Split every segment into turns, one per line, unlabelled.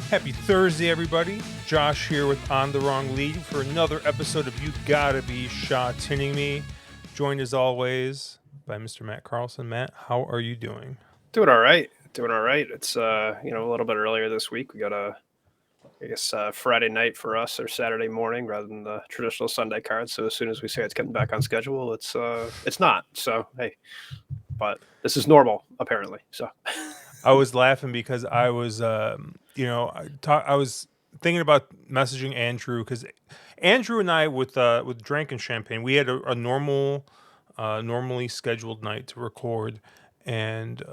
Happy Thursday, everybody. Josh here with On the Wrong Lead for another episode of You Gotta Be Shot-Tinning Me. Joined as always by Mr. Matt Carlson. Matt, how are you doing?
Doing all right. Doing all right. It's a little bit earlier this week. We got Friday night for us or Saturday morning rather than the traditional Sunday card. So as soon as we say it's getting back on schedule, it's not. So hey, but this is normal apparently. So
I was laughing because I was, I was thinking about messaging Andrew because Andrew and I with Drink and Champagne, we had a normally scheduled night to record, and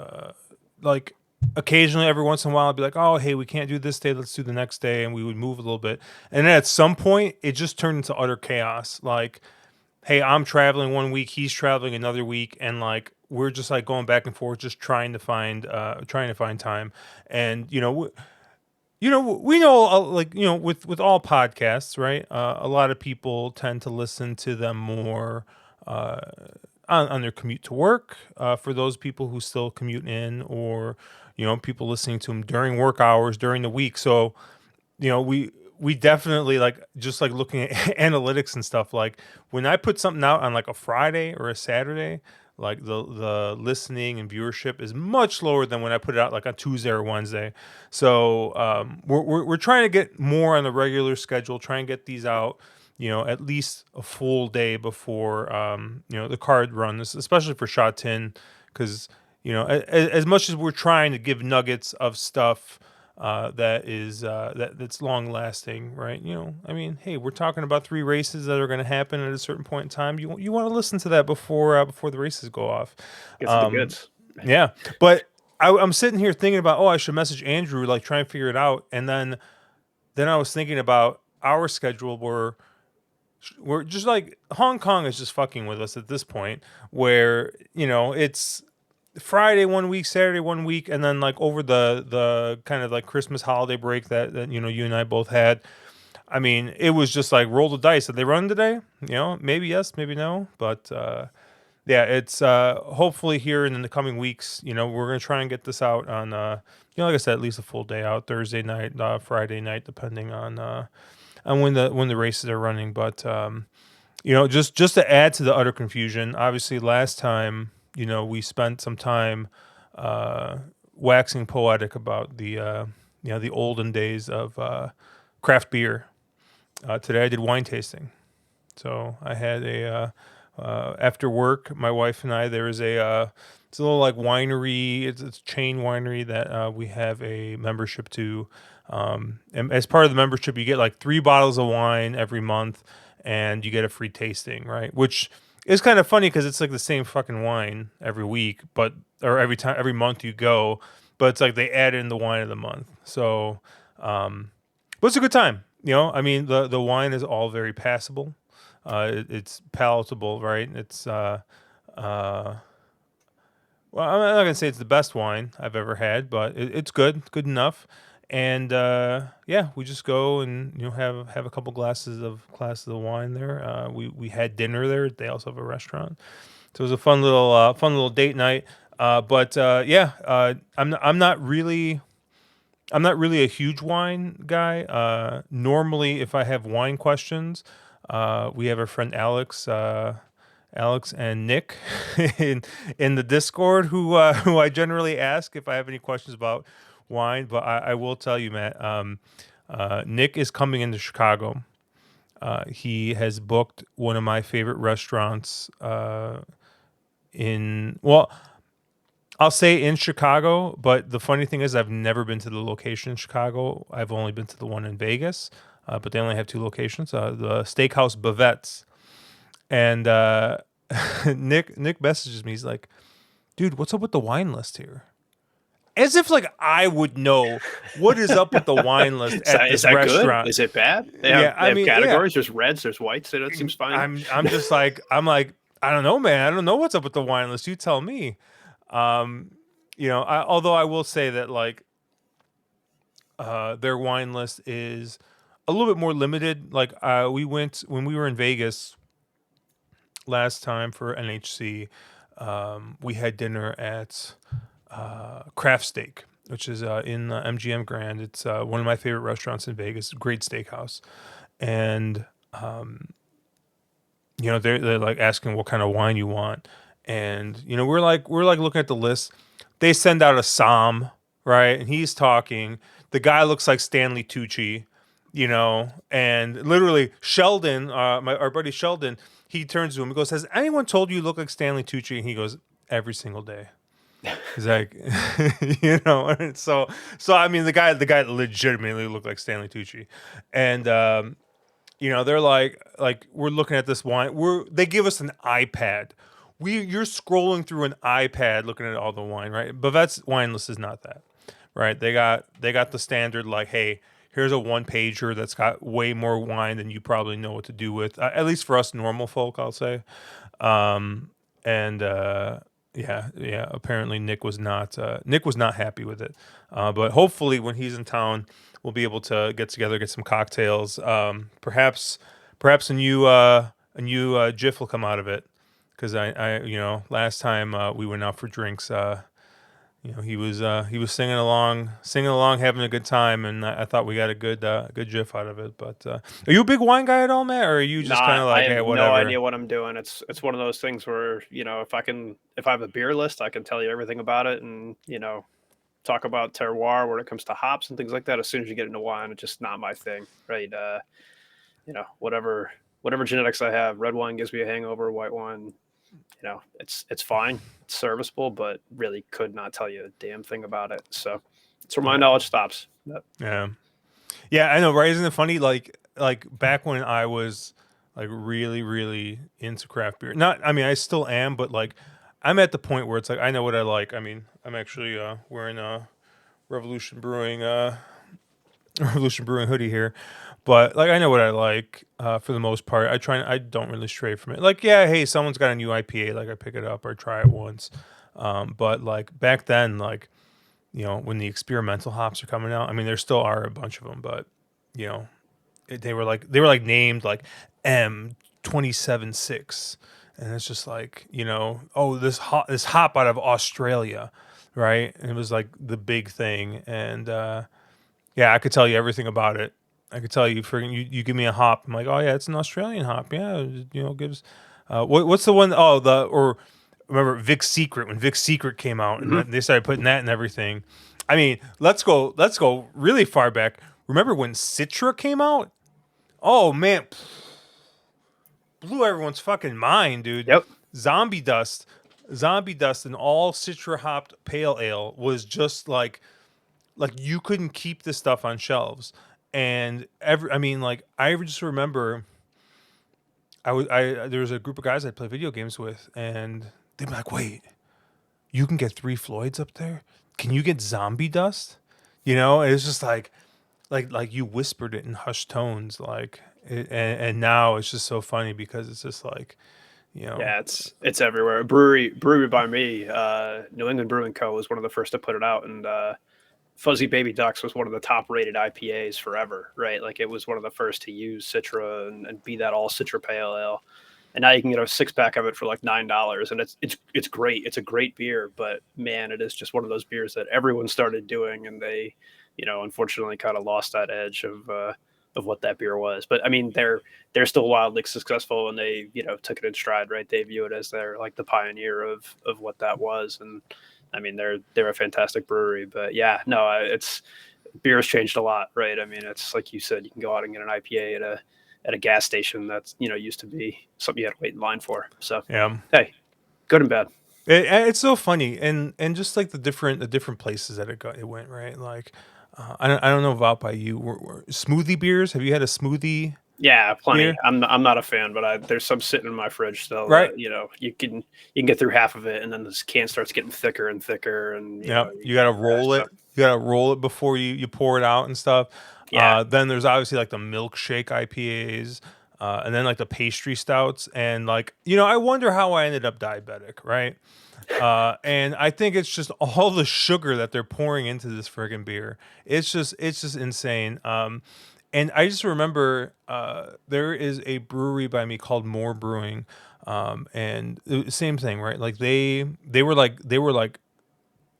like occasionally every once in a while I'd be like, oh hey, we can't do this day, let's do the next day, and we would move a little bit, and then at some point it just turned into utter chaos. Like, hey, I'm traveling one week, he's traveling another week, and like we're just like going back and forth, just trying to find time. And we know, with all podcasts, right? A lot of people tend to listen to them more uh, on their commute to work. For those people who still commute in, or people listening to them during work hours during the week. So we definitely, like, just like looking at analytics and stuff, like when I put something out on like a Friday or a Saturday, like the listening and viewership is much lower than when I put it out like on Tuesday or Wednesday. So we're trying to get more on the regular schedule, try and get these out, at least a full day before the card run, especially for Shot Tin, because as much as we're trying to give nuggets of stuff that's long lasting, right? I mean, hey, we're talking about 3 races that are going to happen at a certain point in time. You want to listen to that before the races go off.
gets to the goods.
Yeah, but I'm sitting here thinking about, oh, I should message Andrew, like try and figure it out, and then I was thinking about our schedule where we're just like Hong Kong is just fucking with us at this point, where it's Friday one week, Saturday one week, and then like over the kind of like Christmas holiday break that you and I both had. I mean, it was just like roll the dice. Did they run today? Maybe yes, maybe no. But yeah, it's hopefully here in the coming weeks. We're gonna try and get this out on like I said, at least a full day out, Thursday night, Friday night, depending on when the races are running. But just to add to the utter confusion, obviously last time, we spent some time waxing poetic about the olden days of craft beer. Today I did wine tasting. So I had after work, my wife and I, there is it's a little like winery. It's a chain winery that we have a membership to. And as part of the membership, you get like 3 bottles of wine every month, and you get a free tasting, right? Which is kind of funny because it's like the same fucking wine every week, or every month you go, but it's like they add in the wine of the month. So, but it's a good time. I mean, the wine is all very passable. It's palatable, right? It's well, I'm not gonna say it's the best wine I've ever had, but it's good enough. And yeah, we just go and have a couple glasses of wine there. We had dinner there. They also have a restaurant, so it was a fun little date night. But yeah, I'm not really a huge wine guy. Normally, if I have wine questions, we have our friend Alex and Nick in the Discord, who I generally ask if I have any questions about wine. But I will tell you, Matt, Nick is coming into Chicago. He has booked one of my favorite restaurants in well, I'll say in Chicago, but the funny thing is I've never been to the location in Chicago. I've only been to the one in Vegas, but they only have 2 locations. The Steakhouse Bavette's. And Nick messages me. He's like, "Dude, what's up with the wine list here?" As if like I would know what is up with the wine list
Is
at
that, is
this
that
restaurant.
good? Is it bad?
Yeah,
They
I
have
mean, yeah.
categories. There's reds. There's whites. It seems fine.
I'm just like I don't know, man. I don't know what's up with the wine list. You tell me. Um, although I will say that like their wine list is a little bit more limited. Like we went when we were in Vegas last time for NHC. We had dinner at Craft Steak, which is in MGM Grand. It's one of my favorite restaurants in Vegas. Great steakhouse, and they're like asking what kind of wine you want, and we're like looking at the list. They send out a Somm, right, and he's talking. The guy looks like Stanley Tucci, and literally Sheldon, our buddy Sheldon, he turns to him and goes, "Has anyone told you look like Stanley Tucci?" And he goes, "Every single day." He's like, and so I mean, the guy legitimately looked like Stanley Tucci, and they're like we're looking at this wine. They give us an iPad. You're scrolling through an iPad looking at all the wine, right? Bavette's wine list is not that, right? They got the standard like, hey, here's a one pager that's got way more wine than you probably know what to do with. At least for us normal folk, I'll say. And yeah. Apparently Nick was not happy with it. But hopefully when he's in town, we'll be able to get together, get some cocktails. Perhaps a new GIF will come out of it. Because last time we went out for drinks, he was singing along, having a good time, and I thought we got a good GIF out of it. But are you a big wine guy at all, Matt, or are you
No,
just kind of
I
like,
have
hey,
no
whatever?
idea what I'm doing. It's one of those things where if I have a beer list, I can tell you everything about it, and talk about terroir when it comes to hops and things like that. As soon as you get into wine, it's just not my thing, right? Whatever genetics I have, red wine gives me a hangover. White wine, it's fine, it's serviceable, but really could not tell you a damn thing about it. So it's where my
Yeah,
knowledge stops.
yeah, yeah. I know, right? Isn't it funny? Like back when I was like really, really into craft beer. Not, I mean, I still am, but like I'm at the point where it's like I know what I like. I mean, I'm actually wearing a Revolution Brewing Revolution Brewing hoodie here, but like I know what I like for the most part. I don't really stray from it. Like yeah, hey, someone's got a new IPA, like I pick it up or try it once. But like back then, like when the experimental hops are coming out, I mean there still are a bunch of them, but you know they were like named like M276, and it's just like oh this hop out of Australia, right? And it was like the big thing, and yeah, I could tell you everything about it. I could tell you, friggin' you give me a hop. I'm like, oh yeah, it's an Australian hop. Yeah, gives. What's the one? Oh, or remember Vic Secret when Vic Secret came out and
Mm-hmm.
they started putting that in everything. I mean, let's go really far back. Remember when Citra came out? Oh man, blew everyone's fucking mind, dude.
Yep.
Zombie Dust, Zombie Dust, and all Citra hopped pale ale was just like you couldn't keep this stuff on shelves. And I mean, like I just remember I there was a group of guys I'd play video games with, and they'd be like, "Wait, you can get Three Floyds up there? Can you get Zombie Dust?" And it's just like you whispered it in hushed tones, and now it's just so funny because it's just like, you know,
Yeah, it's everywhere. Brewery by me, New England Brewing Co. was one of the first to put it out, and Fuzzy Baby Ducks was one of the top rated IPAs forever, right? Like it was one of the first to use Citra and be that all Citra Pale Ale. And now you can get a 6 pack of it for like $9, and it's great. It's a great beer, but man, it is just one of those beers that everyone started doing, and they, unfortunately, kind of lost that edge of what that beer was. But I mean, they're still wildly successful, and they took it in stride, right? They view it as they're like the pioneer of what that was, and I mean, they're a fantastic brewery. But yeah, no, it's beer has changed a lot, right? I mean, it's like you said, you can go out and get an IPA at a gas station that's used to be something you had to wait in line for. So
yeah.
hey, good and bad.
It's so funny, and just like the different places that it went, right? Like, I don't know about by you. Smoothie beers. Have you had a smoothie
Yeah, plenty.
beer?
I'm not a fan, but there's some sitting in my fridge still
Right.
that you can get through half of it, and then this can starts getting thicker and thicker, and
Yeah.
you
You gotta
get
roll
so
it. You gotta roll it before you pour it out and stuff.
yeah.
Then there's obviously like the milkshake IPAs, and then like the pastry stouts, and like I wonder how I ended up diabetic, right? And I think it's just all the sugar that they're pouring into this friggin' beer. It's just insane. And I just remember there is a brewery by me called More Brewing, and same thing, right? Like they were like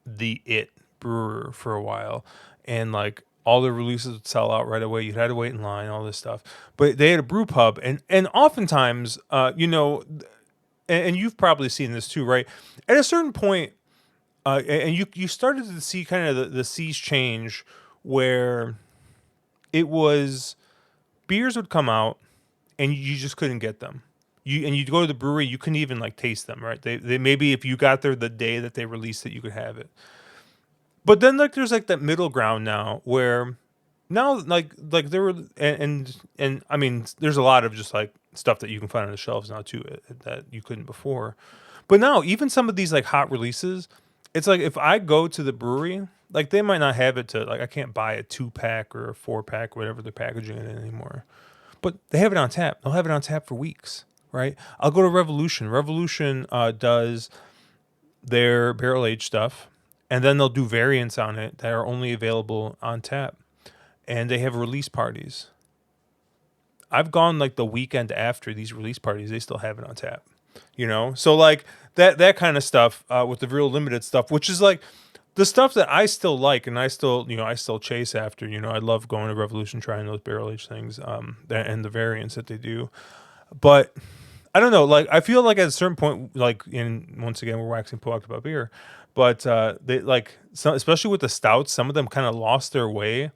the it brewer for a while, and like all the releases would sell out right away. You had to wait in line, all this stuff. But they had a brew pub, and oftentimes, and you've probably seen this too, right? At a certain point, and you started to see kind of the seas change, where it was beers would come out and you just couldn't get them. You'd go to the brewery, you couldn't even like taste them, right? They maybe if you got there the day that they released it, you could have it. But then like there's like that middle ground now where now like there were and I mean there's a lot of just like stuff that you can find on the shelves now too that you couldn't before. But now even some of these like hot releases, it's like if I go to the brewery, like they might not have it to like I can't buy a 2-pack or a 4-pack, whatever they're packaging it in anymore. But they have it on tap. They'll have it on tap for weeks, right? I'll go to Revolution. Revolution does their barrel aged stuff, and then they'll do variants on it that are only available on tap, and they have release parties. I've gone like the weekend after these release parties, they still have it on tap. So like that kind of stuff with the real limited stuff, which is like the stuff that I still like, and I still chase after. I love going to Revolution, trying those barrel aged things, and the variants that they do. But I don't know. Like I feel like at a certain point, like once again we're waxing poetic about beer, but they like especially with the stouts, some of them kind of lost their way,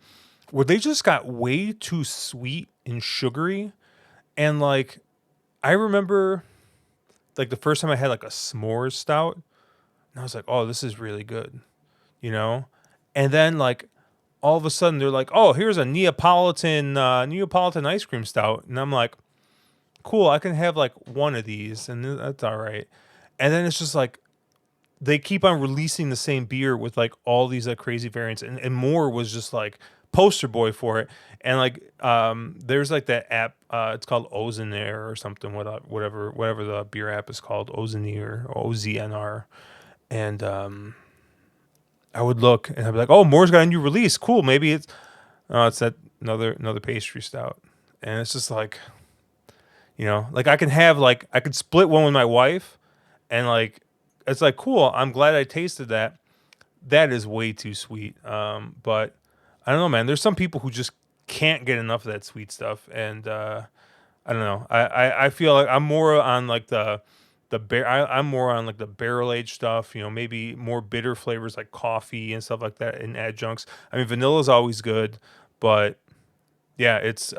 where they just got way too sweet and sugary, and like I remember like the first time I had like a s'mores stout, and I was like, oh, this is really good. And then like all of a sudden they're like, oh, here's a Neapolitan ice cream stout, and I'm like, cool, I can have like one of these, and that's all right. And then it's just like they keep on releasing the same beer with like all these like crazy variants, and more was just like poster boy for it. And like there's like that app, it's called Ozenair or something, whatever the beer app is called, Ozenair or OZNR, and I would look and I'd be like, oh, Moore's got a new release. Cool. Maybe it's that another pastry stout. And it's just like, like I could split one with my wife, and like, it's like, cool. I'm glad I tasted that. That is way too sweet. But I don't know, man. There's some people who just can't get enough of that sweet stuff. And, I don't know. I feel like I'm more on like I'm more on like the barrel aged stuff, maybe more bitter flavors like coffee and stuff like that and adjuncts. I mean, vanilla is always good, but yeah, it's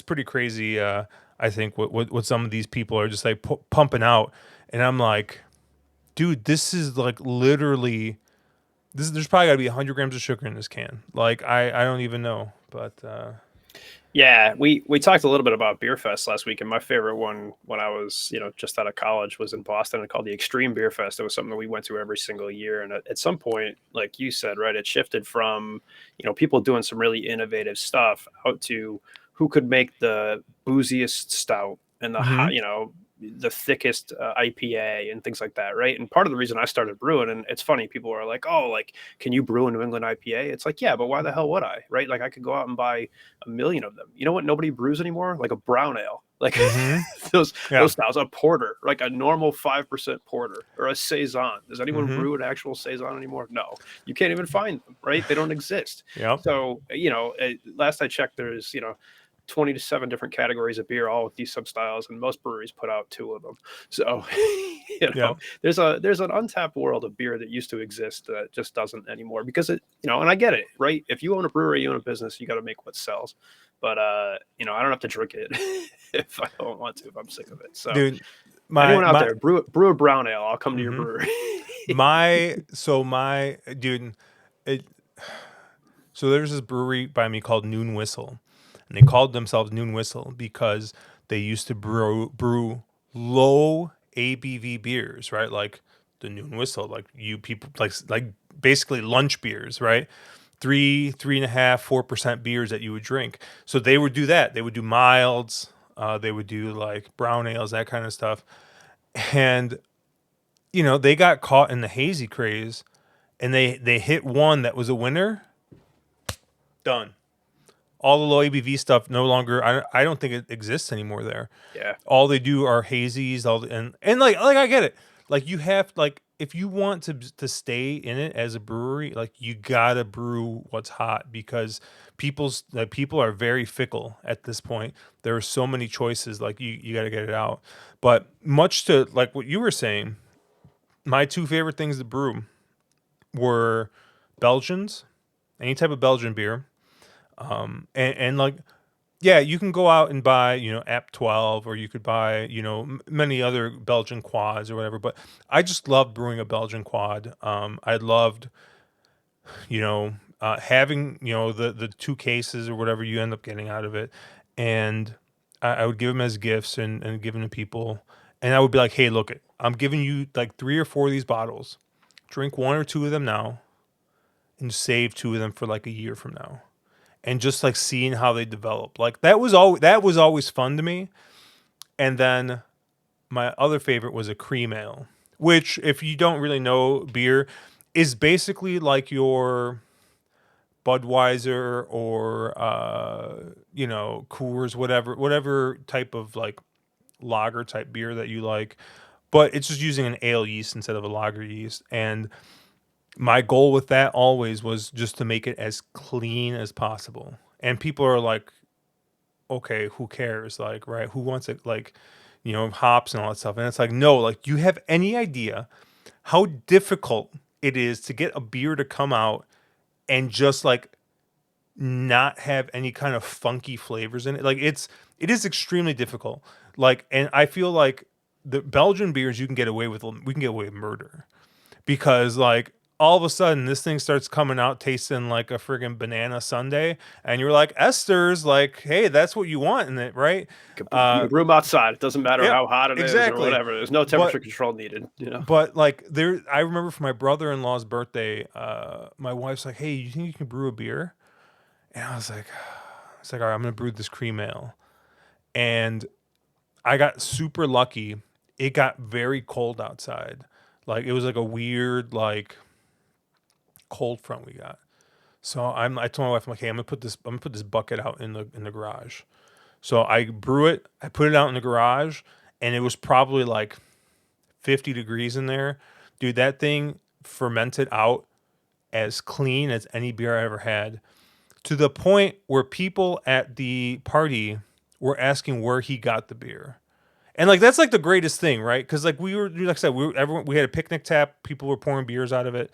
pretty crazy. I think what some of these people are just like pumping out, and I'm like, dude, this is like literally there's probably got to be 100 grams of sugar in this can. Like I don't even know, but
Yeah, we talked a little bit about Beer Fest last week, and my favorite one when I was just out of college was in Boston. Called the Extreme Beer Fest. It was something that we went to every single year, and at some point, like you said, right, it shifted from people doing some really innovative stuff out to who could make the booziest stout and the hot, the thickest IPA and things like that, right? And part of the reason I started brewing, and it's funny, people are like, "Oh, like, can you brew a New England IPA?" It's like, yeah, but why the hell would I, right? Like, I could go out and buy a million of them. You know what? Nobody brews anymore, like a brown ale, like those styles, a porter, like a normal 5% porter or a saison. Does anyone brew an actual saison anymore? No, you can't even find them, right? They don't exist.
Yep.
So last I checked, there's 27 different categories of beer, all with these sub styles, and most breweries put out 2 of them. So, there's an untapped world of beer that used to exist that just doesn't anymore, because and I get it, right? If you own a brewery, you own a business, you got to make what sells. But I don't have to drink it if I don't want to, if I'm sick of it. So, dude, anyone out there, brew a brown ale, I'll come to your brewery.
So there's this brewery by me called Noon Whistle. And they called themselves Noon Whistle because they used to brew low ABV beers, right? Like the Noon Whistle, like you people like basically lunch beers, right? 3.5, 4% beers that you would drink. So they would do that. They would do milds. They would do like brown ales, that kind of stuff. And they got caught in the hazy craze, and they hit one that was a winner. Done. All the low ABV stuff no longer. I don't think it exists anymore there.
Yeah.
All they do are hazies. And like I get it. Like you have like if you want to stay in it as a brewery, like you gotta brew what's hot because people are very fickle at this point. There are so many choices, like you gotta get it out. But much to like what you were saying, my two favorite things to brew were Belgians, any type of Belgian beer, and like yeah, you can go out and buy, App 12, or you could buy, many other Belgian quads or whatever. But I just loved brewing a Belgian quad. I loved, having, the two cases or whatever you end up getting out of it. And I would give them as gifts and give them to people. And I would be like, hey, look, I'm giving you like 3 or 4 of these bottles. Drink 1 or 2 of them now and save 2 of them for like a year from now, and just like seeing how they develop. Like that was always fun to me. And then my other favorite was a cream ale, which if you don't really know beer, is basically like your Budweiser or Coors, whatever type of like lager type beer that you like, but it's just using an ale yeast instead of a lager yeast. And my goal with that always was just to make it as clean as possible. And people are like, okay, who cares? Like, right? Who wants it? Like, hops and all that stuff. And it's like, no, like, you have any idea how difficult it is to get a beer to come out and just like not have any kind of funky flavors in it? Like, it is extremely difficult. Like, and I feel like the Belgian beers we can get away with murder, because like all of a sudden this thing starts coming out tasting like a friggin' banana sundae, and you're like, Esther's like, hey, that's what you want in it, right?
You can brew 'em outside. It doesn't matter
Yeah,
how hot it is or
exactly.
whatever. There's no
But
temperature control needed.
but like there, I remember for my brother-in-law's birthday, my wife's like, hey, you think you can brew a beer? And I was like, it's like, all right, I'm gonna brew this cream ale. And I got super lucky. It got very cold outside. Like it was like a weird like cold front we got. So I told my wife, I'm like, hey, I'm gonna put this bucket out in the garage. So I brew it, I put it out in the garage, and it was probably like 50 degrees in there. Dude, that thing fermented out as clean as any beer I ever had, to the point where people at the party were asking where he got the beer. And like that's like the greatest thing, right? Because like like I said, we had a picnic tap, people were pouring beers out of it,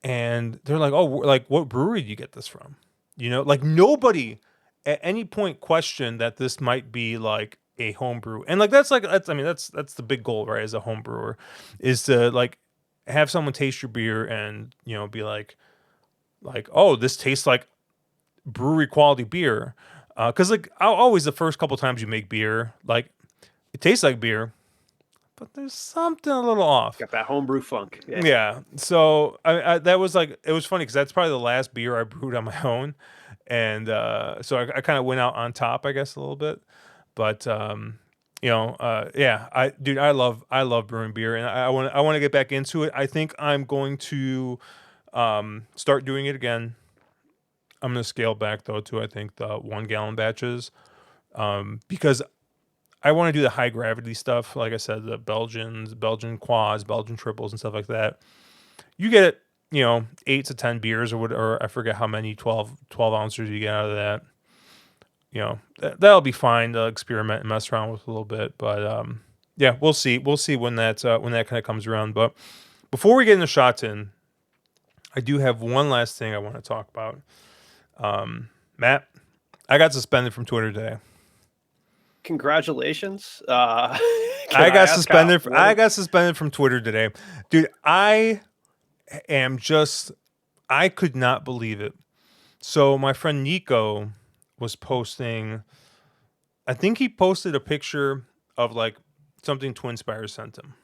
and they're like, "Oh, like what brewery did you get this from?" Like nobody at any point questioned that this might be like a home brew. And like that's I mean that's the big goal, right? As a home brewer, is to like have someone taste your beer and be like, oh, this tastes like brewery quality beer. Because like always the first couple times you make beer, like it tastes like beer, but there's something a little off.
Got that homebrew funk. Yeah.
Yeah. So that was like, it was funny because that's probably the last beer I brewed on my own, and so I kind of went out on top, I guess, a little bit. But yeah, I love brewing beer, and I want to get back into it. I think I'm going to start doing it again. I'm going to scale back though to I think the 1 gallon batches, because I want to do the high gravity stuff. Like I said, the Belgian quads, Belgian triples, and stuff like that. You get it, 8 to 10 beers or what, or I forget how many, 12 ounces you get out of that. That'll be fine to experiment and mess around with a little bit. But yeah, we'll see. We'll see when that kind of comes around. But before we get into shots in, I do have one last thing I want to talk about. Matt, I got suspended from Twitter today.
Congratulations.
I got suspended. I got suspended from Twitter today, dude. I could not believe it. So my friend Nico was posting. I think he posted a picture of like something Twinspire sent him,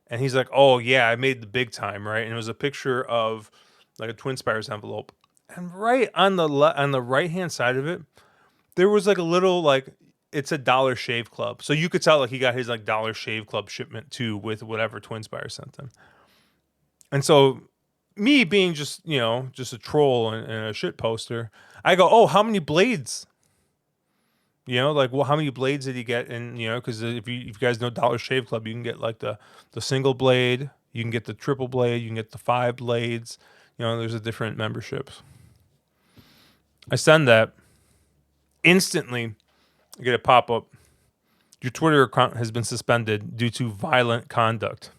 and he's like, "Oh yeah, I made the big time, right?" And it was a picture of like a Twinspires envelope, and right on the right hand side of it, there was like a little like, it's a Dollar Shave Club. So you could tell like he got his like Dollar Shave Club shipment too with whatever Twinspire sent him. And so me being just a troll and a shit poster, I go, oh, how many blades? Like, well, how many blades did he get? And because if you guys know Dollar Shave Club, you can get like the single blade, You can get the triple blade, you can get the 5 blades. There's a different memberships. I send that. Instantly, I get a pop up. Your Twitter account has been suspended due to violent conduct.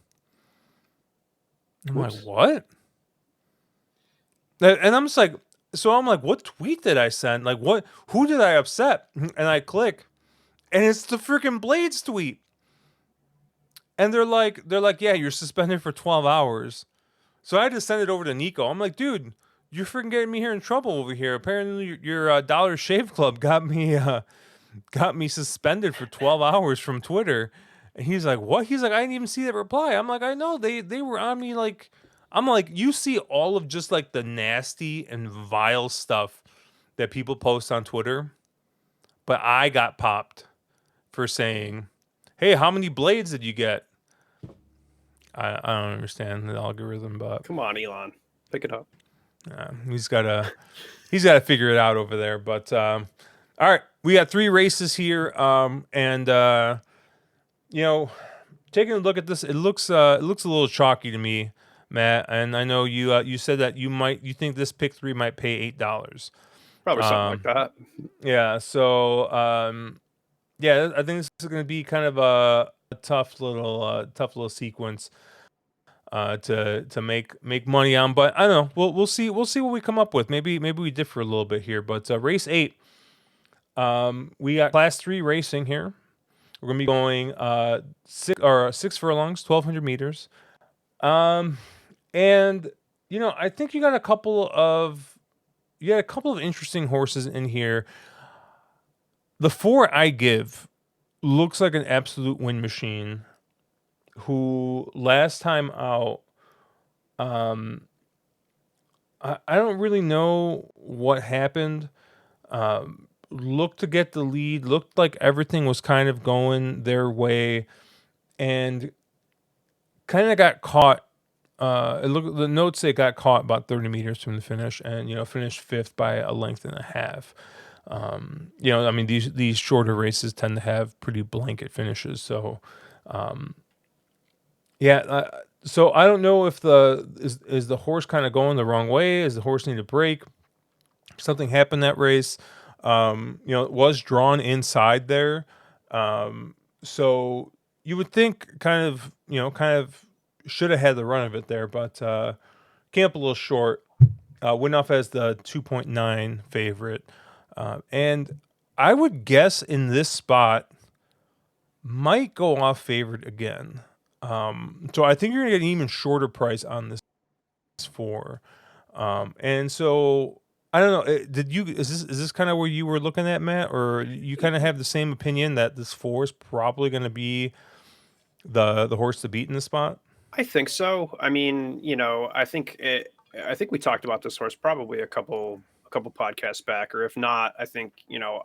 I'm like, what? And I'm just like, what tweet did I send? Like, what? Who did I upset? And I click, and it's the freaking Blades tweet. And they're like, yeah, you're suspended for 12 hours. So I had to send it over to Nico. I'm like, dude, you're freaking getting me here in trouble over here. Apparently, your Dollar Shave Club got me suspended for 12 hours from Twitter. And he's like, what? He's like, I didn't even see that reply. I'm like, I know they were on me. Like, I'm like, you see all of just like the nasty and vile stuff that people post on Twitter, but I got popped for saying, hey, how many blades did you get? I don't understand the algorithm, but
Come on, Elon, pick it up.
he's gotta figure it out over there. But all right, we got 3 races here, and taking a look at this, it looks a little chalky to me, Matt. And I know you said that you think this pick 3 might pay $8.
Probably something like that.
Yeah. So yeah, I think this is going to be kind of a tough little sequence to make money on. But I don't know. We'll see what we come up with. Maybe we differ a little bit here. But race 8, we got Class 3 racing here. We're gonna be going 6 furlongs, 1,200 meters. And I think you got a couple of interesting horses in here. The 4 I Give looks like an absolute win machine. Who last time out, I don't really know what happened. Looked to get the lead. Looked like everything was kind of going their way, and kind of got caught. The notes say it got caught about 30 meters from the finish, and finished 5th by a length and a half. I mean, these shorter races tend to have pretty blanket finishes, so yeah. So I don't know if is the horse kind of going the wrong way. Is the horse need a break? Something happened that race. It was drawn inside there. So you would think kind of should have had the run of it there, but came up a little short. Went off as the 2.9 favorite. And I would guess in this spot might go off favored again. So I think you're gonna get an even shorter price on this 4. And so I don't know. Is this kind of where you were looking at, Matt, or you kind of have the same opinion that this 4 is probably going to be the horse to beat in this spot?
I think so. I mean, I think we talked about this horse probably a couple podcasts back, or if not, I think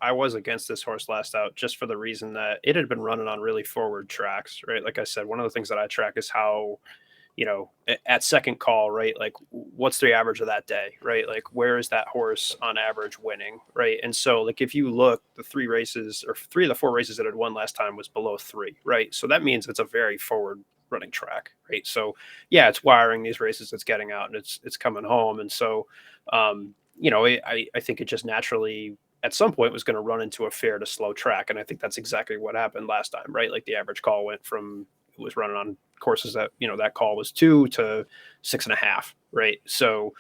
I was against this horse last out just for the reason that it had been running on really forward tracks, right? Like I said, one of the things that I track is how at second call, right? Like what's the average of that day, right? Like where is that horse on average winning, right? And so like if you look, the 3 races or 3 of the 4 races that had won last time was below 3, right? So that means it's a very forward running track, right? So yeah, it's wiring these races, it's getting out, and it's coming home. And so I think it just naturally at some point was going to run into a fair to slow track. And I think that's exactly what happened last time, right? Like the average call went from, it was running on courses that, that call was 2 to 6.5, right? So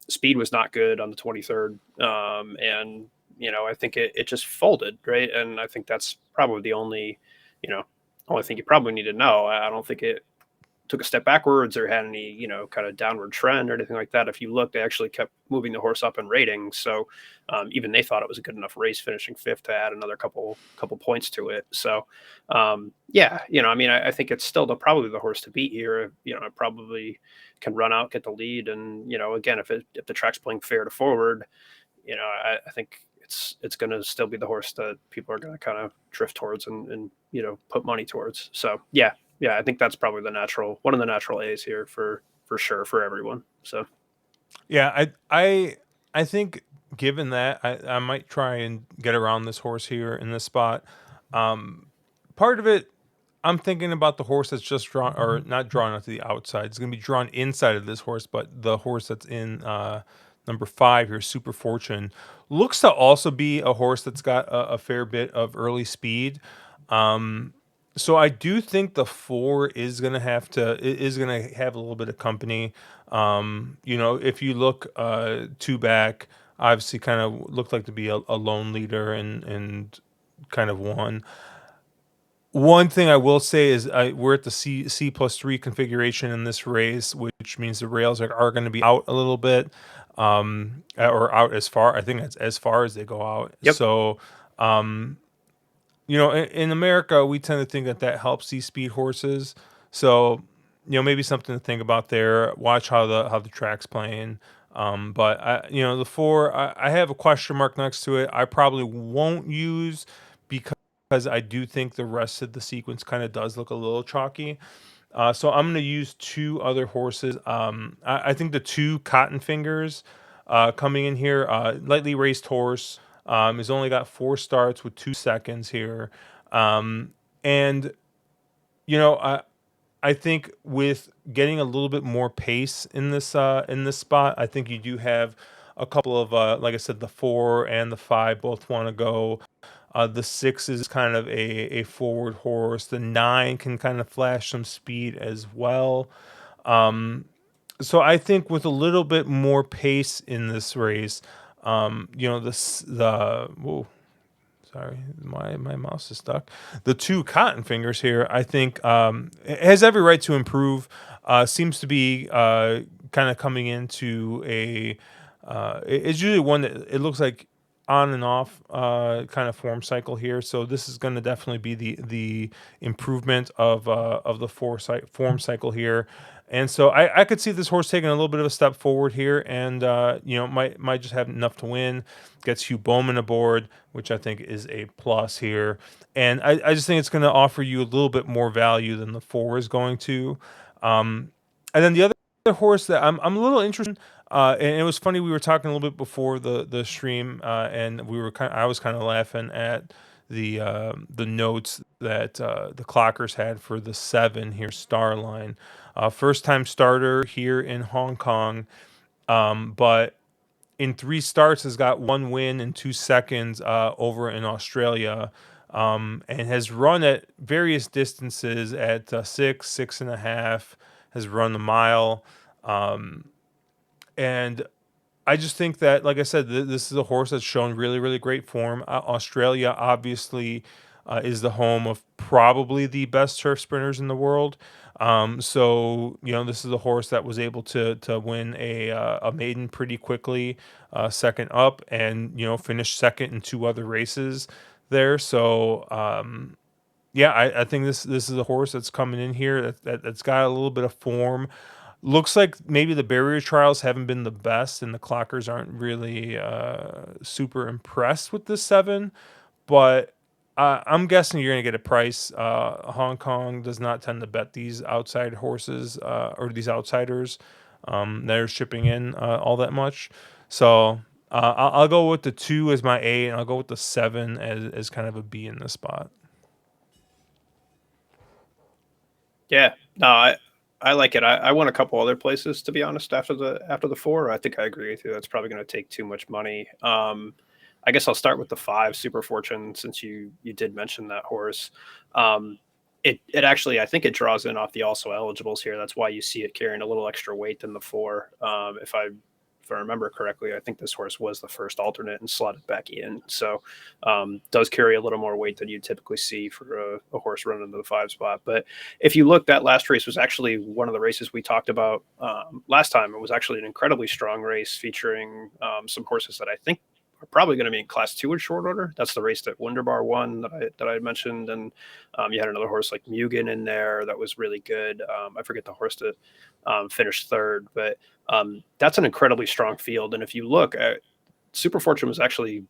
speed was not good on the 23rd. And, I think it just folded, right? And I think that's probably the only thing you probably need to know. I don't think it took a step backwards or had any, kind of downward trend or anything like that. If you look, they actually kept moving the horse up in ratings. So even they thought it was a good enough race, finishing 5th to add another couple points to it. So yeah, I think it's still probably the horse to beat here. It probably can run out, get the lead. And, again, if the track's playing fair to forward, I think it's going to still be the horse that people are going to kind of drift towards and put money towards. So yeah, I think that's probably one of the natural A's here for sure for everyone. So
yeah, I think given that, I might try and get around this horse here in this spot. Part of it, I'm thinking about the horse that's just drawn, or not drawn out to the outside. It's going to be drawn inside of this horse, but the horse that's in number 5 here, Super Fortune, looks to also be a horse that's got a fair bit of early speed. Um, so I do think the 4 is going to is going to have a little bit of company. If you look two back, obviously kind of looked like to be a lone leader and kind of won. One thing I will say is we're at the C+3 configuration in this race, which means the rails are going to be out a little bit, or out as far. I think it's as far as they go out.
Yep.
So, um, in America, we tend to think that helps these speed horses. So, maybe something to think about there. Watch how the track's playing. But the 4, I have a question mark next to it. I probably won't use because I do think the rest of the sequence kind of does look a little chalky. So I'm going to use two other horses. I think the 2 Cotton Fingers coming in here, lightly raced horse, has only got 4 starts with 2 seconds here. And, I think with getting a little bit more pace in this spot, I think you do have a couple of like I said, the 4 and the 5 both want to go. The 6 is kind of a forward horse. The 9 can kind of flash some speed as well. Um, so I think with a little bit more pace in this race, whoa, sorry, my mouse is stuck. The 2 Cotton Fingers here, I think, it has every right to improve. Seems to be kind of coming into a. It's usually one that it looks like on and off kind of form cycle here. So this is going to definitely be the improvement of the form cycle here. And so I could see this horse taking a little bit of a step forward here, and might just have enough to win. Gets Hugh Bowman aboard, which I think is a plus here, and I just think it's going to offer you a little bit more value than the 4 is going to. And then the other horse that I'm a little interested in, and it was funny, we were talking a little bit before the stream, and I was kind of laughing at the notes that the clockers had for the 7 here, Starline. First time starter here in Hong Kong, but in 3 starts has got 1 win in 2 seconds over in Australia, and has run at various distances at 6.5, has run the mile. And I just think that, like I said, this is a horse that's shown really, really great form. Australia obviously is the home of probably the best turf sprinters in the world. So this is a horse that was able to win a maiden pretty quickly, second up, and finish second in 2 other races there. So yeah, I think this is a horse that's coming in here that's got a little bit of form. Looks like maybe the barrier trials haven't been the best, and the clockers aren't really super impressed with this 7. But I'm guessing you're going to get a price. Hong Kong does not tend to bet these outside horses or these outsiders that are shipping in all that much. So I'll go with the 2 as my A, and I'll go with the 7 as kind of a B in this spot.
Yeah, no, I like it. I went a couple other places, to be honest, after the 4. I think I agree with you. That's probably going to take too much money. I guess I'll start with the 5, Super Fortune, since you did mention that horse. It actually, I think it draws in off the also eligibles here. That's why you see it carrying a little extra weight than the 4. If I remember correctly, I think this horse was the first alternate and slotted back in. So does carry a little more weight than you typically see for a horse running into the 5 spot. But if you look, that last race was actually one of the races we talked about last time. It was actually an incredibly strong race featuring some horses that I think are probably going to be in class 2 in short order. That's the race that Wunderbar won that I mentioned. And you had another horse like Mugen in there that was really good. I forget the horse that finished 3rd, but that's an incredibly strong field. And if you look at Super Fortune was actually,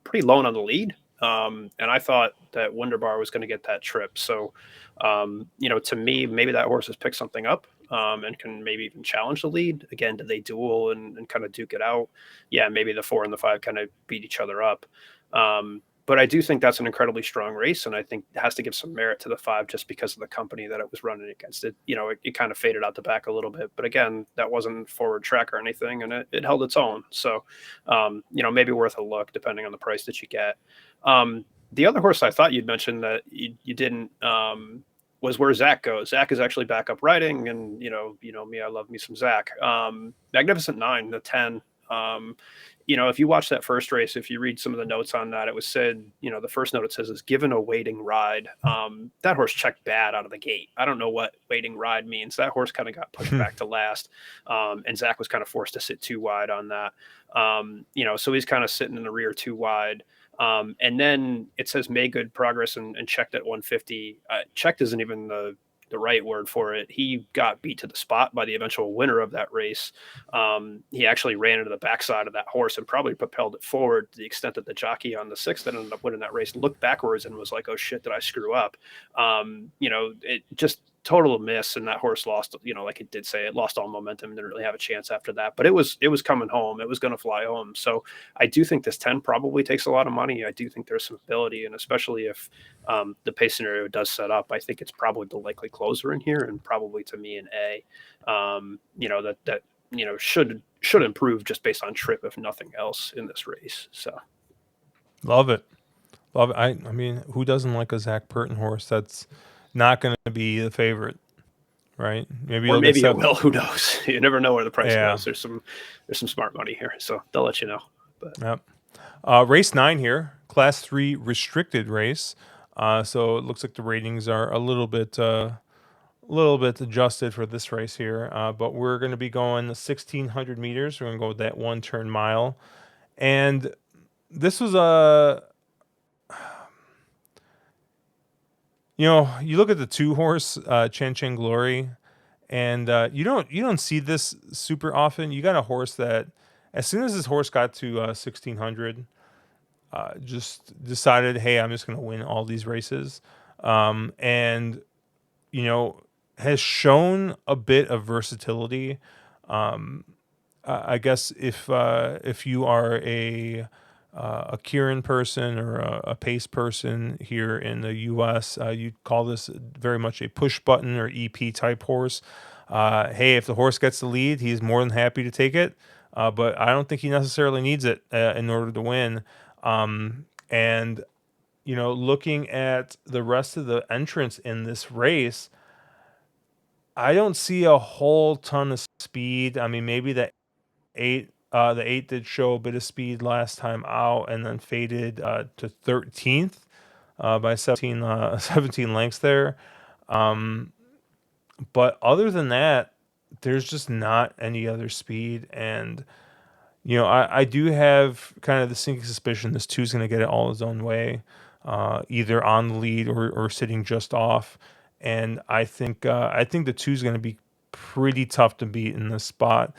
pretty lone on the lead. And I thought that Wunderbar was going to get that trip. So, to me, maybe that horse has picked something up and can maybe even challenge the lead. Again, do they duel and kind of duke it out? Yeah, maybe the 4 and the 5 kind of beat each other up. But I do think that's an incredibly strong race, and I think it has to give some merit to the 5 just because of the company that it was running against. It kind of faded out the back a little bit, but again, that wasn't forward track or anything, and it held its own. So, maybe worth a look depending on the price that you get. The other horse I thought you'd mentioned that you didn't was where Zach goes. Zach is actually back up riding, and me, I love me some Zach. Magnificent Nine, the 10. If you watch that first race, if you read some of the notes on that, it was said, the first note it says is given a waiting ride. That horse checked bad out of the gate. I don't know what waiting ride means. That horse kind of got pushed back to last. And Zach was kind of forced to sit too wide on that. So he's kind of sitting in the rear too wide. And then it says made good progress and checked at 150. Checked isn't even the right word for it. He got beat to the spot by the eventual winner of that race. He actually ran into the backside of that horse and probably propelled it forward to the extent that the jockey on the 6th that ended up winning that race looked backwards and was like, oh shit, did I screw up? It just total miss, and that horse lost, like it did say, it lost all momentum, didn't really have a chance after that, but it was coming home. It was going to fly home. So I do think this 10 probably takes a lot of money. I do think there's some ability, and especially if the pace scenario does set up, I think it's probably the likely closer in here, and probably to me an A. That should improve just based on trip, if nothing else, in this race. So
Love it. I mean, who doesn't like a Zach Purton horse that's not going to be the favorite, right? Maybe
it will. Who knows? You never know where the price
Yeah.
goes. There's some smart money here, so they'll let you know. But
Yep. Race 9 here, Class 3 restricted race. So it looks like the ratings are a little bit adjusted for this race here. But we're going to be going 1,600 meters. We're going to go with that 1-turn mile, and this was you look at the 2 horse Chan Chen Glory, and you don't see this super often. You got a horse that, as soon as this horse got to 1,600, just decided, hey, I'm just going to win all these races, and has shown a bit of versatility. I guess if you are a Kieran person or a pace person here in the U.S., you'd call this very much a push button or EP type horse. Hey, if the horse gets the lead, he's more than happy to take it, but I don't think he necessarily needs it in order to win. And looking at the rest of the entrants in this race, I don't see a whole ton of speed. I mean, maybe the 8 did show a bit of speed last time out, and then faded to 13th by 17 lengths there. But other than that, there's just not any other speed. And I do have kind of the sinking suspicion this 2's going to get it all his own way, either on the lead or sitting just off. And I think the 2's going to be pretty tough to beat in this spot.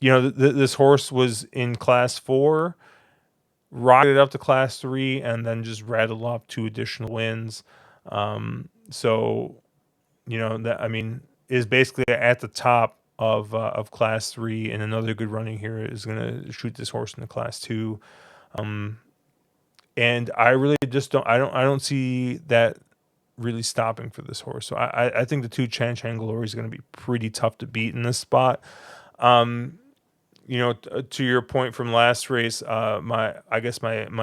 This horse was in Class 4, rocketed up to Class 3, and then just rattled off 2 additional wins. So, that, I mean, is basically at the top of Class 3, and another good running here is going to shoot this horse into Class 2. And I really just don't see that really stopping for this horse. So I think the 2 Chan Chen Glory is going to be pretty tough to beat in this spot. To your point from last race, my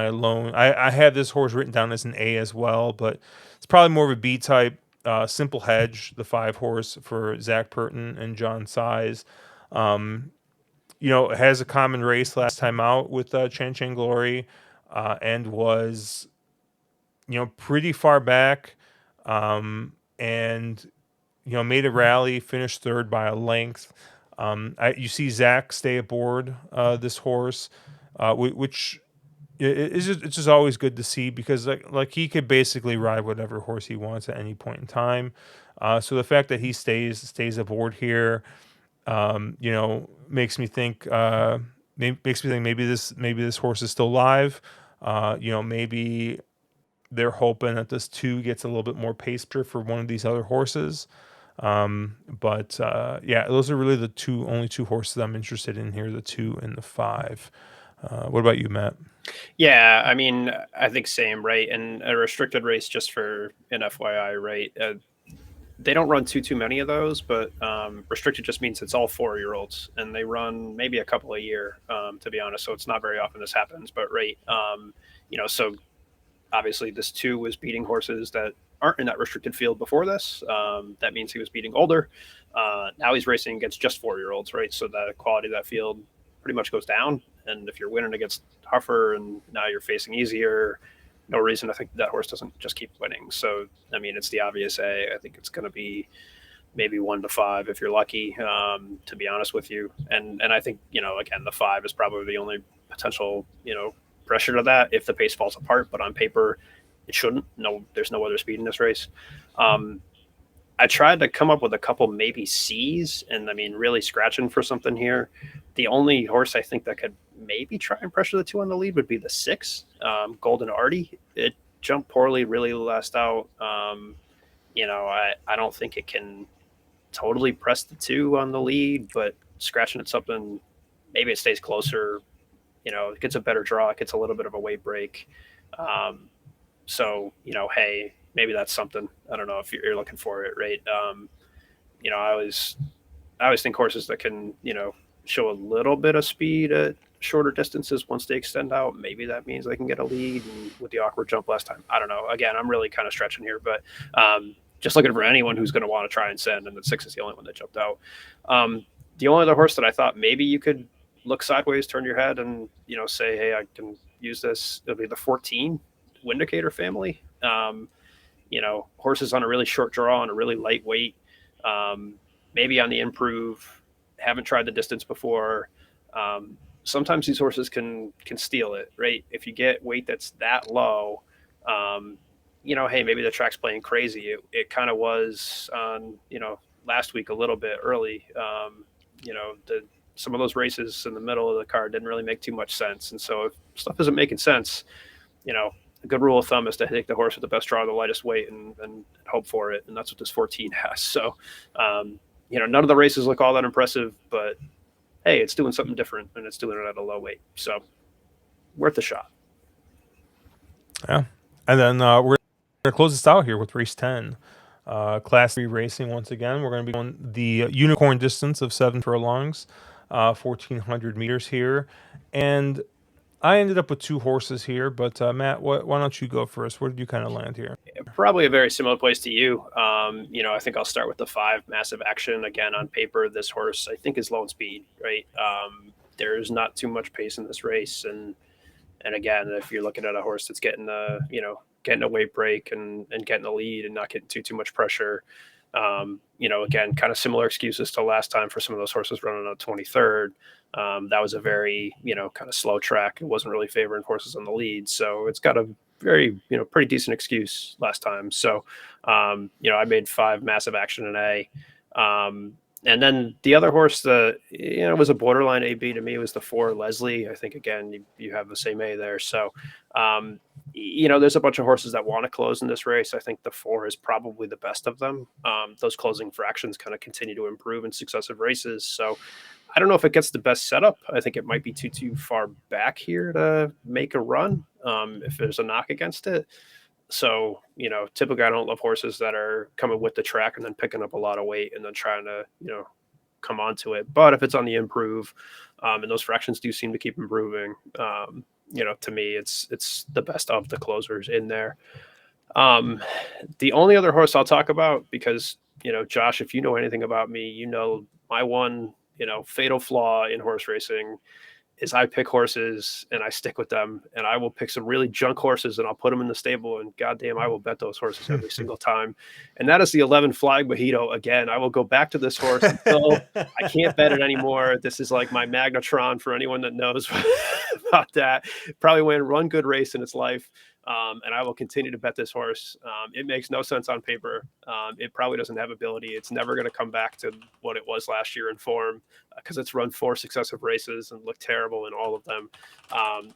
loan, I have this horse written down as an A as well, but it's probably more of a B type. Simple Hedge, the 5 horse for Zach Purton and John Size. It has a common race last time out with Chan Chen Glory, and was, pretty far back, and made a rally, finished 3rd by a length. You see Zach stay aboard this horse, which it's just always good to see, because like he could basically ride whatever horse he wants at any point in time. So the fact that he stays aboard here, makes me think maybe this horse is still live. Maybe they're hoping that this 2 gets a little bit more pace for one of these other horses. But those are really the only two horses I'm interested in here, the 2 and the 5. What about you, Matt?
Yeah, I mean, I think same, right? And a restricted race, just for an FYI, right? They don't run too many of those, but restricted just means it's all 4-year-olds, and they run maybe a couple a year, to be honest. So it's not very often this happens, but right, so obviously this two was beating horses that aren't in that restricted field before this. That means he was beating older. Now he's racing against just 4-year-olds, right? So the quality of that field pretty much goes down. And if you're winning against tougher and now you're facing easier, no reason to think that horse doesn't just keep winning. So, I mean, it's the obvious A. I think it's going to be maybe 1-5 if you're lucky, to be honest with you. And I think, again, the 5 is probably the only potential, pressure to that if the pace falls apart. But on paper, it shouldn't. No, there's no other speed in this race. I tried to come up with a couple maybe C's, and I mean, really scratching for something here. The only horse I think that could maybe try and pressure the 2 on the lead would be the 6, Golden Artie. It jumped poorly, really last out. I don't think it can totally press the 2 on the lead, but scratching at something, maybe it stays closer. It gets a better draw. It gets a little bit of a weight break. Hey, maybe that's something. I don't know if you're looking for it, right? I always think horses that can, show a little bit of speed at shorter distances once they extend out, maybe that means they can get a lead. And with the awkward jump last time, I don't know. Again, I'm really kind of stretching here, but just looking for anyone who's going to want to try and send, and the 6 is the only one that jumped out. The only other horse that I thought maybe you could look sideways, turn your head, and say, hey, I can use this. It'll be the 14 Windicator family. Horses on a really short draw and a really light weight, maybe on the improve, haven't tried the distance before. Sometimes these horses can steal it, right? If you get weight that's that low, hey, maybe the track's playing crazy. It kind of was on, last week a little bit early. Some of those races in the middle of the card didn't really make too much sense. And so if stuff isn't making sense, a good rule of thumb is to take the horse with the best draw, the lightest weight, and hope for it. And that's what this 14 has. So, none of the races look all that impressive, but hey, it's doing something different, and it's doing it at a low weight. So worth a shot.
Yeah. And then we're going to close this out here with race 10. Class 3 racing once again. We're going to be on the unicorn distance of 7 furlongs, 1,400 meters here. And I ended up with 2 horses here, but Matt, why don't you go first? Where did you kind of land here?
Probably a very similar place to you. I think I'll start with the 5, Massive Action. Again, on paper, this horse I think is low in speed, right? There's not too much pace in this race, and again, if you're looking at a horse that's getting getting a weight break and getting the lead and not getting too much pressure, again, kind of similar excuses to last time for some of those horses running on 23rd. That was a very, kind of slow track. It wasn't really favoring horses on the lead. So it's got a very, pretty decent excuse last time. So, I made 5, Massive Action in A. And then the other horse that, was a borderline AB to me was the 4, Leslie. I think, again, you have the same A there. So, there's a bunch of horses that want to close in this race. I think the 4 is probably the best of them. Those closing fractions kind of continue to improve in successive races. So I don't know if it gets the best setup. I think it might be too far back here to make a run if there's a knock against it. So, typically I don't love horses that are coming with the track and then picking up a lot of weight and then trying to, come onto it. But if it's on the improve, and those fractions do seem to keep improving, to me, it's the best of the closers in there. The only other horse I'll talk about, because, Josh, if you know anything about me, my one, fatal flaw in horse racing is I pick horses and I stick with them, and I will pick some really junk horses and I'll put them in the stable, and goddamn, I will bet those horses every single time. And that is the 11 Flying Mojito. Again, I will go back to this horse until I can't bet it anymore. This is like my magnetron for anyone that knows about that. Probably win one good race in its life. And I will continue to bet this horse. It makes no sense on paper. It probably doesn't have ability. It's never going to come back to what it was last year in form, because it's run 4 successive races and looked terrible in all of them.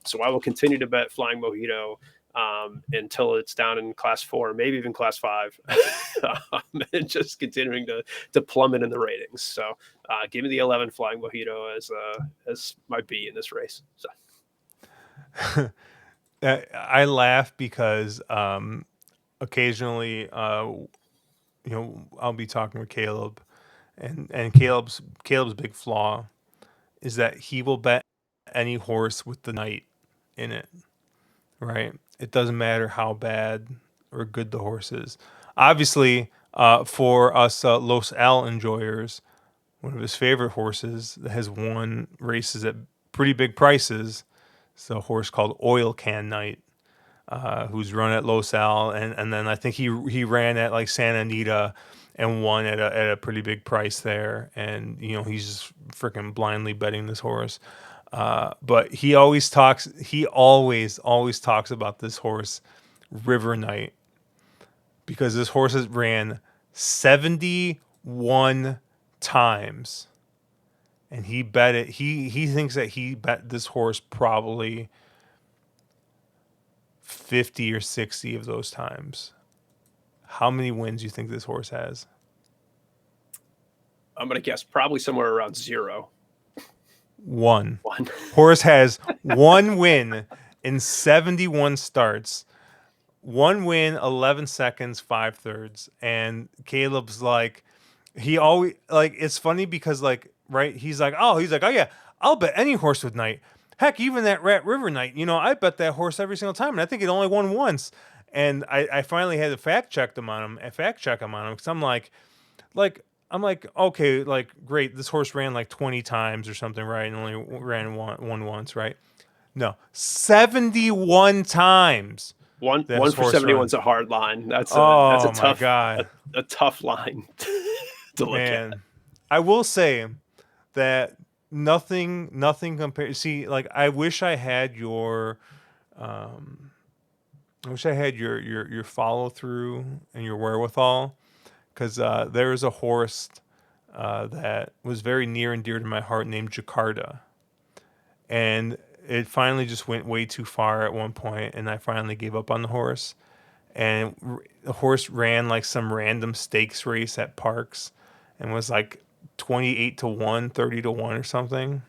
So I will continue to bet Flying Mojito until it's down in class 4, maybe even class 5, and just continuing to plummet in the ratings. So give me the 11 Flying Mojito as my B in this race. So.
I laugh because occasionally, I'll be talking with Caleb, and Caleb's big flaw is that he will bet any horse with the knight in it. Right? It doesn't matter how bad or good the horse is. Obviously, for us Los Al enjoyers, one of his favorite horses that has won races at pretty big prices is a horse called Oil Can Knight, who's run at Los Al, and then I think he ran at like Santa Anita and won at a pretty big price there. And he's just freaking blindly betting this horse. But he always talks about this horse, River Knight, because this horse has ran 71 times, and he bet it. He thinks that he bet this horse probably 50 or 60 of those times. How many wins do you think this horse has?
I'm gonna guess probably somewhere around 0.
One.
1.
Horse has one win in 71 starts. One win, 11 seconds, 5/3. And Caleb's like, he always like. It's funny because right, he's like, oh yeah, I'll bet any horse with Knight. Heck, even that Rat River Knight. I bet that horse every single time, and I think it only won once. And I finally had to fact check him on him, because I'm like, okay, like great, this horse ran like 20 times or something, right? And only ran one once, right? No, 71 times.
One
This
for
horse
71's
run.
a hard line. That's
Oh
a
my
tough
god,
a tough line to look at.
man! I will say that nothing compared. See, like I wish I had your follow through and your wherewithal, because there is a horse that was very near and dear to my heart named Jakarta, and it finally just went way too far at one point, and I finally gave up on the horse. And the horse ran like some random stakes race at Parks, and was like 28-1, 30-1 or something.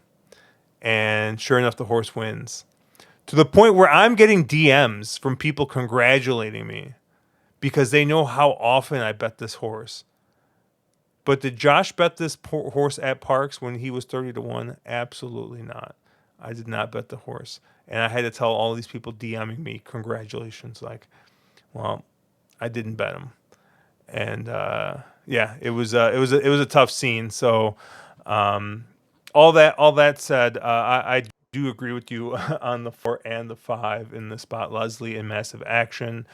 And sure enough, the horse wins, to the point where I'm getting DMs from people congratulating me because they know how often I bet this horse. But did Josh bet this horse at Parks when he was 30-1? Absolutely not. I did not bet the horse. And I had to tell all these people DMing me congratulations. Like, well, I didn't bet him. And yeah, it was a tough scene. So all that said, I do agree with you on the 4 and the 5 in the spot, Leslie and Massive Action.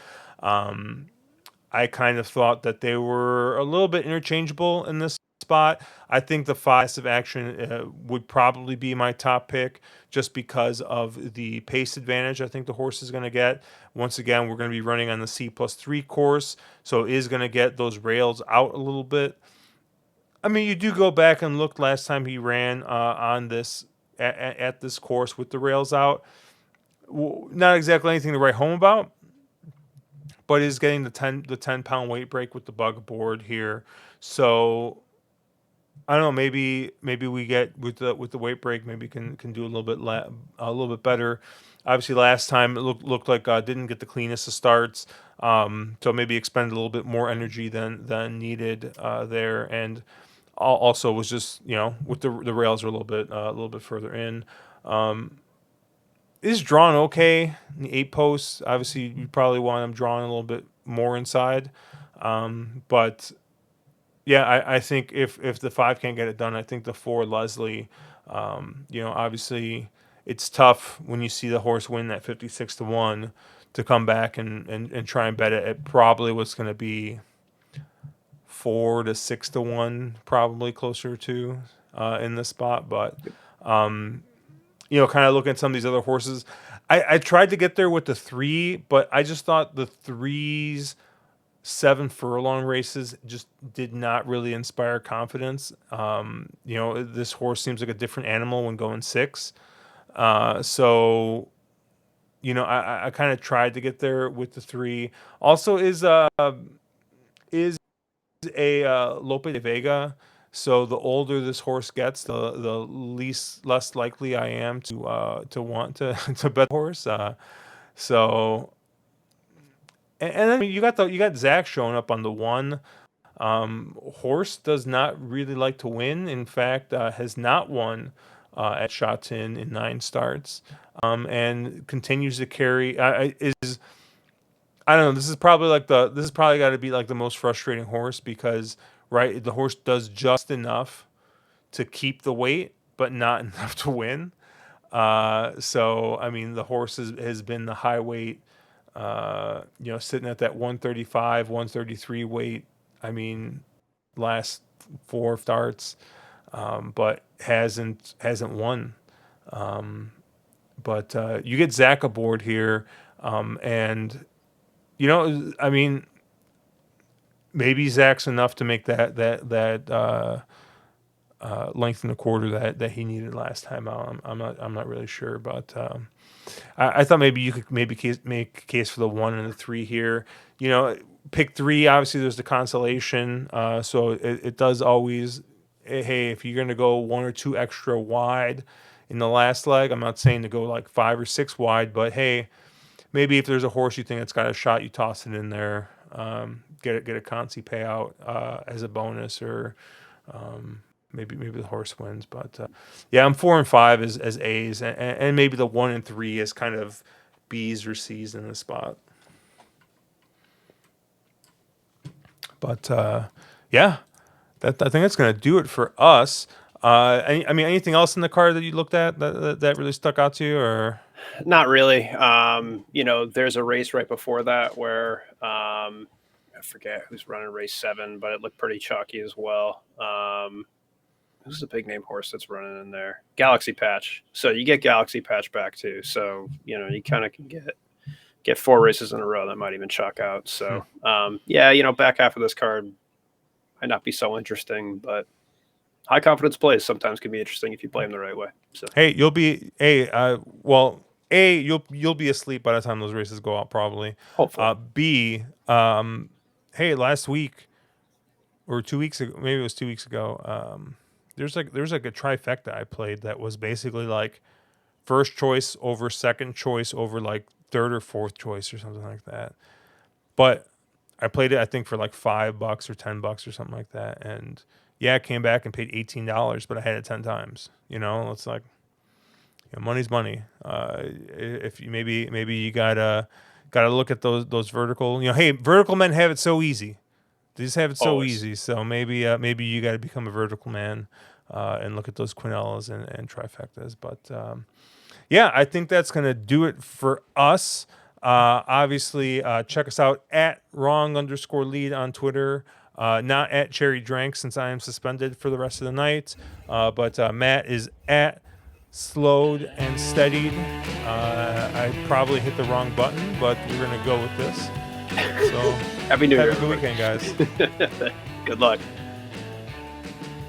I kind of thought that they were a little bit interchangeable in this spot. I think the 5 Massive Action would probably be my top pick, just because of the pace advantage I think the horse is going to get. Once again, we're going to be running on the C+3 course, so it is going to get those rails out a little bit. I mean, you do go back and look last time he ran on this at this course with the rails out. Not exactly anything to write home about, but is getting the 10 pound weight break with the bug board here. So I don't know. Maybe we get with the weight break. Maybe can do a little bit better. Obviously, last time it looked like didn't get the cleanest of starts. So maybe expend a little bit more energy than needed there, and also was just with the rails are a little bit further in. Is drawn okay in the 8 posts. Obviously, you probably want them drawn a little bit more inside, but yeah, I think if the 5 can't get it done, I think the 4 Leslie. Obviously it's tough when you see the horse win that 56-1 to come back and try and bet it at probably what's going to be 4 to 6-1, probably closer to in this spot. But kind of looking at some of these other horses, I tried to get there with the 3, but I just thought the 3's 7 furlong races just did not really inspire confidence. This horse seems like a different animal when going 6. So I kind of tried to get there with the 3. Also, is a Lope de Vega So the older this horse gets, the less likely I am to want to to bet the horse. So and then you got Zach showing up on the one. Horse does not really like to win. In fact, has not won at Shatin in 9 starts, and continues to carry. Is I don't know. This is probably got to be like the most frustrating horse because right, the horse does just enough to keep the weight, but not enough to win. So I mean, the horse has been the high weight, sitting at that 135, 133 weight. I mean, last 4 starts, but hasn't won. But you get Zach aboard here, and I mean, maybe Zach's enough to make that length and a quarter that he needed last time out. I'm not really sure, but I thought maybe you could make a case for the 1 and the 3 here. Pick 3. Obviously, there's the consolation, so it does always. Hey, if you're gonna go 1 or 2 extra wide in the last leg, I'm not saying to go like 5 or 6 wide, but hey, maybe if there's a horse you think it's got a shot, you toss it in there, get a consi payout as a bonus, or maybe the horse wins. But yeah, I'm 4 and 5 as A's, and maybe the 1 and 3 is kind of B's or C's in the spot. But yeah, I think that's going to do it for us. I mean, anything else in the card that you looked at that really stuck out to you, or?
Not really. There's a race right before that where I forget who's running race 7, but it looked pretty chalky as well. Who's the big name horse that's running in there? Galaxy Patch. So you get Galaxy Patch back too. So you kind of can get 4 races in a row that might even chalk out. So back half of this card might not be so interesting, but high confidence plays sometimes can be interesting if you play them the right way. So
Hey, you'll be you'll be asleep by the time those races go out probably.
hopefully.
B, hey, last week or 2 weeks ago, maybe it was 2 weeks ago. There's like a trifecta I played that was basically like first choice over second choice over like third or fourth choice or something like that. But I played it, I think, for like $5 or $10 or something like that, and yeah, I came back and paid $18, but I had it 10 times. It's like money's money. If you maybe you gotta look at those vertical. Hey, vertical men have it so easy. They just have it so
Always.
easy. So maybe you got to become a vertical man and look at those quinellas and trifectas. But yeah, I think that's going to do it for us. Obviously, check us out at wrong_lead on Twitter. Not at Cherry Drank since I am suspended for the rest of the night. But Matt is at Slowed and Steadied. I probably hit the wrong button, but we're going to go with this. So
Happy New Year.
have a good weekend, guys.
Good luck.